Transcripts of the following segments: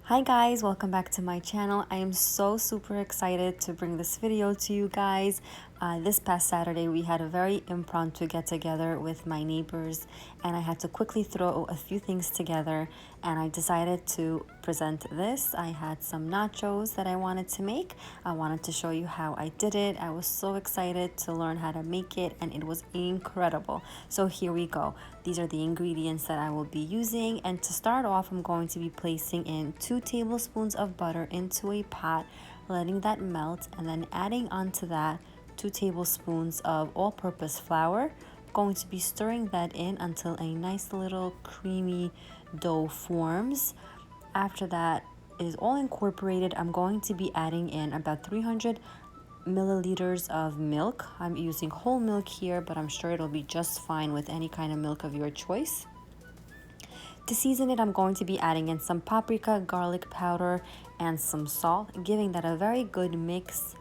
Hi guys, welcome back to my channel. I am so super excited to bring this video to you guys. This past Saturday we had a very impromptu get together with my neighbors, and I had to quickly throw a few things together, and I decided to present this. I had some nachos that I wanted to make. I wanted to show you how I did it. I was so excited to learn how to make it, and it was incredible. So here we go. These are the ingredients that I will be using, and to start off I'm going to be placing in 2 tablespoons of butter into a pot, letting that melt, and then adding onto that 2 tablespoons of all-purpose flour. I'm going to be stirring that in until a nice little creamy dough forms. After that is all incorporated, I'm going to be adding in about 300 milliliters of milk. I'm using whole milk here, but I'm sure it'll be just fine with any kind of milk of your choice. To season it, I'm going to be adding in some paprika, garlic powder, and some salt, giving that a very good mix.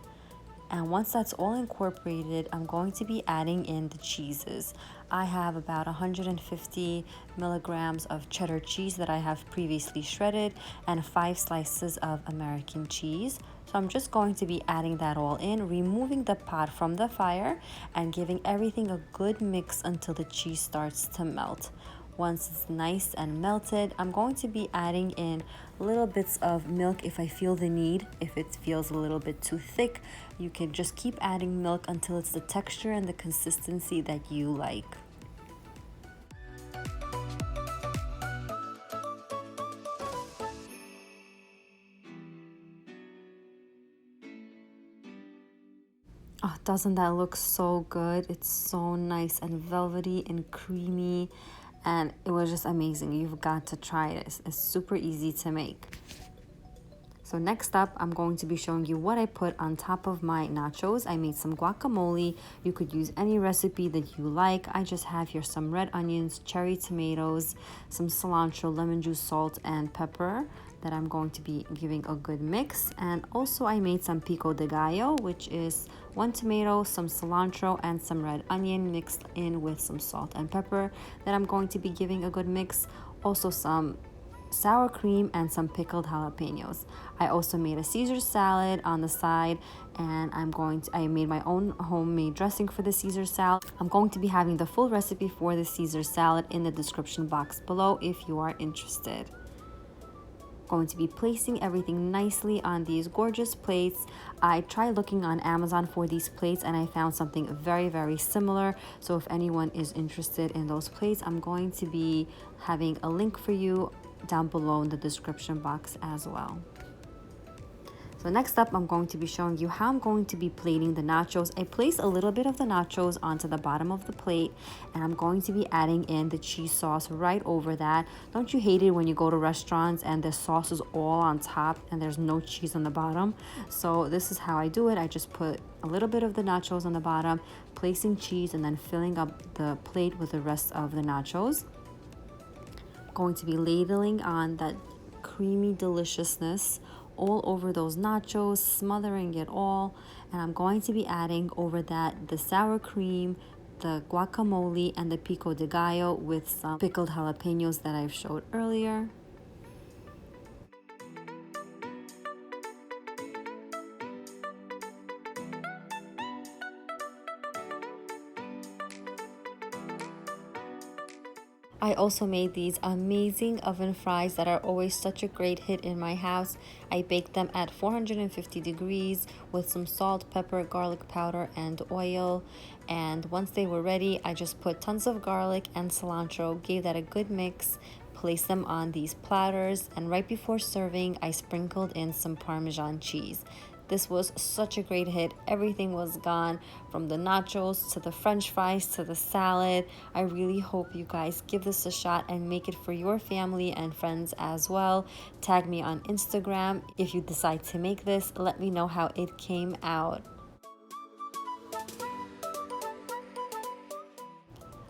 And once that's all incorporated, I'm going to be adding in the cheeses. I have about 150 milligrams of cheddar cheese that I have previously shredded, and 5 slices of American cheese. So I'm just going to be adding that all in, removing the pot from the fire, and giving everything a good mix until the cheese starts to melt. Once it's nice and melted, I'm going to be adding in little bits of milk if I feel the need. If it feels a little bit too thick, you can just keep adding milk until it's the texture and the consistency that you like. Oh, doesn't that look so good? It's so nice and velvety and creamy, and it was just amazing. You've got to try it. It's super easy to make. So next up, I'm going to be showing you what I put on top of my nachos. I made some guacamole. You could use any recipe that you like. I just have here some red onions, cherry tomatoes, some cilantro, lemon juice, salt, and pepper that I'm going to be giving a good mix. And also I made some Pico De Gallo, which is 1 tomato, some cilantro, and some red onion mixed in with some salt and pepper that I'm going to be giving a good mix. Also some sour cream and some pickled jalapenos. I also made a Caesar salad on the side, and I made my own homemade dressing for the Caesar salad. I'm going to be having the full recipe for the Caesar salad in the description box below if you are interested. Going to be placing everything nicely on these gorgeous plates. I tried looking on Amazon for these plates, and I found something very similar. So if anyone is interested in those plates, I'm going to be having a link for you down below in the description box as well. So next up, I'm going to be showing you how I'm going to be plating the nachos. I place a little bit of the nachos onto the bottom of the plate, and I'm going to be adding in the cheese sauce right over that. Don't you hate it when you go to restaurants and the sauce is all on top and there's no cheese on the bottom? So this is how I do it. I just put a little bit of the nachos on the bottom, placing cheese, and then filling up the plate with the rest of the nachos. I'm going to be ladling on that creamy deliciousness all over those nachos, smothering it all, and I'm going to be adding over that the sour cream, the guacamole, and the Pico de Gallo with some pickled jalapenos that I've showed earlier. I also made these amazing oven fries that are always such a great hit in my house. I baked them at 450 degrees with some salt, pepper, garlic powder, and oil. And once they were ready, I just put tons of garlic and cilantro, gave that a good mix, placed them on these platters, and right before serving, I sprinkled in some Parmesan cheese. This was such a great hit. Everything was gone, from the nachos to the french fries to the salad. I really hope you guys give this a shot and make it for your family and friends as well. Tag me on Instagram if you decide to make this. Let me know how it came out.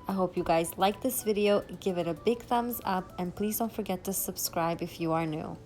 I hope you guys like this video. Give it a big thumbs up, and please don't forget to subscribe if you are new.